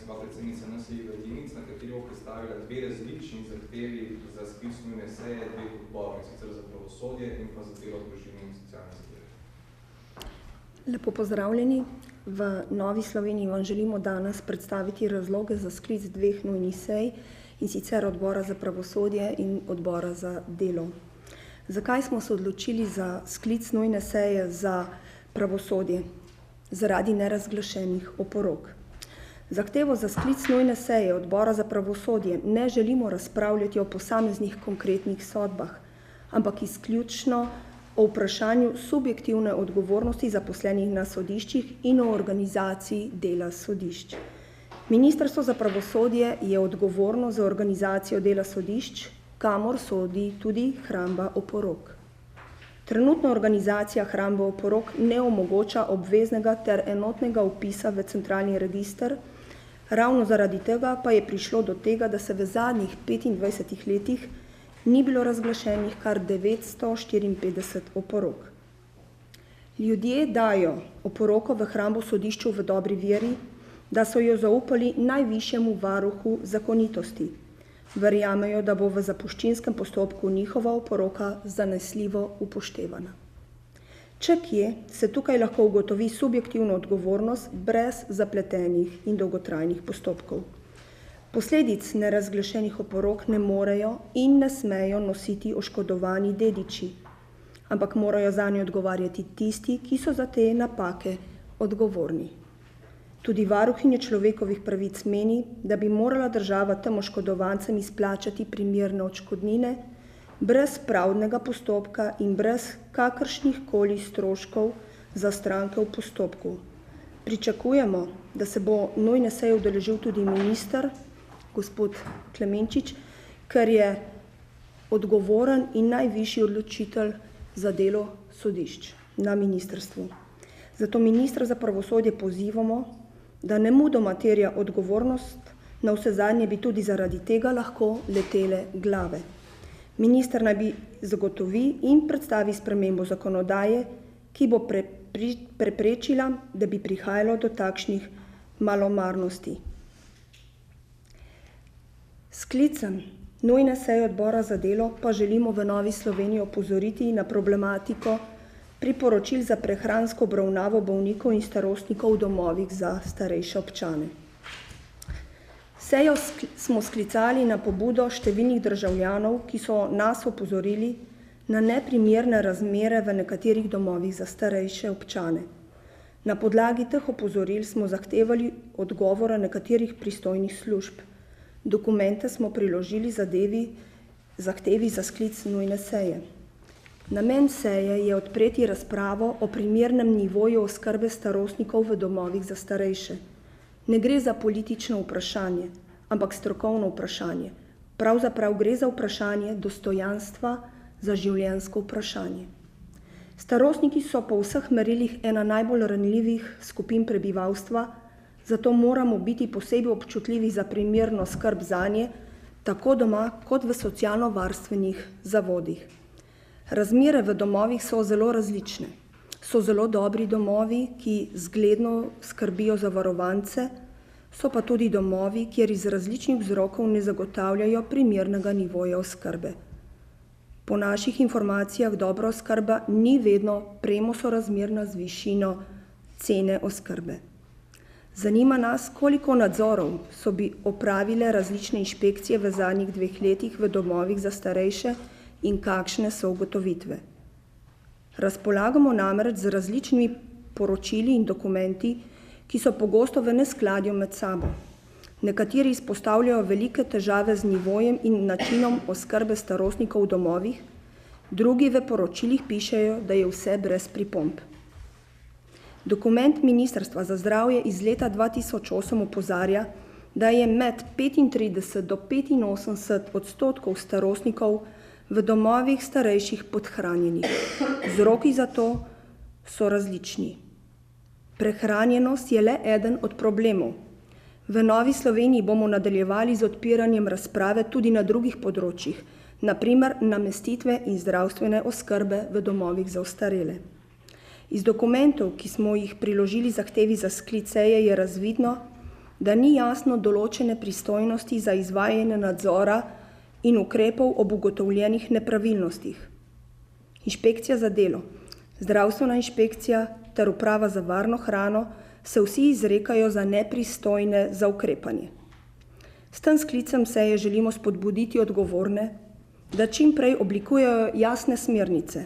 gospa predsednica NSI Vladinic, na kateri bo predstavila dve različni zahtevi za sklic nujne seje dveh odborov, sicer za pravosodje in pa za delo, družine in socialne zadeve. Lepo pozdravljeni. V Novi Sloveniji vam želimo danes predstaviti razloge za sklic dveh nujnih sej, in sicer odbora za pravosodje in odbora za delo. Zakaj smo se odločili za sklic nujne seje za pravosodje? Zaradi nerazglašenih oporok. Zahtevo za sklic nujne seje odbora za pravosodje ne želimo razpravljati o posameznih konkretnih sodbah, ampak izključno o vprašanju subjektivne odgovornosti zaposlenih na sodiščih in o organizaciji dela sodišč. Ministrstvo za pravosodje je odgovorno za organizacijo dela sodišč, kamor sodi tudi hramba oporok. Trenutna organizacija hrambe oporok ne omogoča obveznega ter enotnega vpisa v centralni register, ravno zaradi tega pa je prišlo do tega, da se v zadnjih 25 letih ni bilo razglašenih kar 954 oporok. Ljudje dajo oporoko v hrambo sodišču v dobri veri, da so jo zaupali najvišjemu varuhu zakonitosti. Verjamejo, da bo v zapuščinskem postopku njihova oporoka zanesljivo upoštevana. Če kje, se tukaj lahko ugotovi subjektivno odgovornost brez zapletenih in dolgotrajnih postopkov. Posledic nerazglašenih oporok ne morejo in ne smejo nositi oškodovani dediči, ampak morajo zanje odgovarjati tisti, ki so za te napake odgovorni. Tudi varuhinja človekovih pravic meni, da bi morala država tem oškodovancem izplačati primerne odškodnine, brez pravdnega postopka in brez kakršnih koli stroškov za stranke v postopku. Pričakujemo, da se bo nujne seje udeležil tudi minister, gospod Klemenčič, ker je odgovoren in najvišji odločitelj za delo sodišč na ministrstvu. Zato ministra za pravosodje pozivamo, da nemudoma terja odgovornost, na vsezadnje bi tudi zaradi tega lahko letele glave. Minister naj bi zagotovi in predstavi spremembo zakonodaje, ki bo preprečila, da bi prihajalo do takšnih malomarnosti. Sklicem nujne seje odbora za delo pa želimo v Novi Sloveniji opozoriti na problematiko priporočil za prehransko obravnavo bolnikov in starostnikov v domovih za starejše občane. Sejo smo sklicali na pobudo številnih državljanov, ki so nas opozorili na neprimerne razmere v nekaterih domovih za starejše občane. Na podlagi teh opozoril smo zahtevali odgovore nekaterih pristojnih služb. Dokumente smo priložili zahtevi za sklic nujne seje. Namen seje je odpreti razpravo o primernem nivoju oskrbe starostnikov v domovih za starejše. Ne gre za politično vprašanje, ampak strokovno vprašanje. Pravzaprav gre za vprašanje dostojanstva, za življenjsko vprašanje. Starostniki so po vseh merilih ena najbolj ranljivih skupin prebivalstva, zato moramo biti posebej občutljivi za primerno skrb zanje, tako doma kot v socialno-varstvenih zavodih. Razmere v domovih so zelo različne. So zelo dobri domovi, ki zgledno skrbijo za varovance, so pa tudi domovi, kjer iz različnih vzrokov ne zagotavljajo primernega nivoja oskrbe. Po naših informacijah dobra oskrba ni vedno premo sorazmerna z višino cene oskrbe. Zanima nas, koliko nadzorov so bi opravile različne inšpekcije v zadnjih 2 letih v domovih za starejše in kakšne so ugotovitve. Razpolagamo namreč z različnimi poročili in dokumenti, ki so pogosto v neskladju med sabo. Nekateri izpostavljajo velike težave z nivojem in načinom oskrbe starostnikov v domovih, drugi v poročilih pišejo, da je vse brez pripomb. Dokument Ministrstva za zdravje iz leta 2008 opozarja, da je med 35 do 85% starostnikov v domovih starejših podhranjenih. Vzroki za to so različni. Prehranjenost je le eden od problemov. V Novi Sloveniji bomo nadaljevali z odpiranjem razprave tudi na drugih področjih, na primer namestitve in zdravstvene oskrbe v domovih za ostarele. Iz dokumentov, ki smo jih priložili zahtevi za sklic seje, je razvidno, da ni jasno določene pristojnosti za izvajanje nadzora in ukrepov ob ugotovljenih nepravilnostih. Inšpekcija za delo, zdravstvena inšpekcija ter uprava za varno hrano se vsi izrekajo za nepristojne za ukrepanje. S tem sklicem seje želimo spodbuditi odgovorne, da čim prej oblikujejo jasne smernice,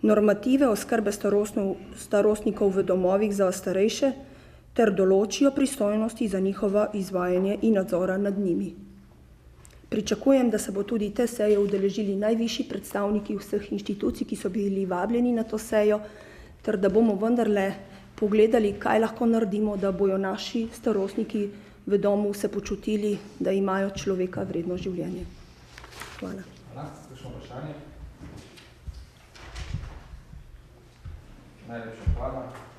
normative oskrbe starostnikov v domovih za starejše ter določijo pristojnosti za njihovo izvajanje in nadzora nad njimi. Pričakujem, da se bo tudi te seje udeležili najvišji predstavniki vseh inštitucij, ki so bili vabljeni na to sejo, ter da bomo vendarle pogledali, kaj lahko naredimo, da bojo naši starostniki v domu se počutili, da imajo človeka vredno življenje. Hvala. Hvala. Kakšno vprašanje? Najlepša hvala.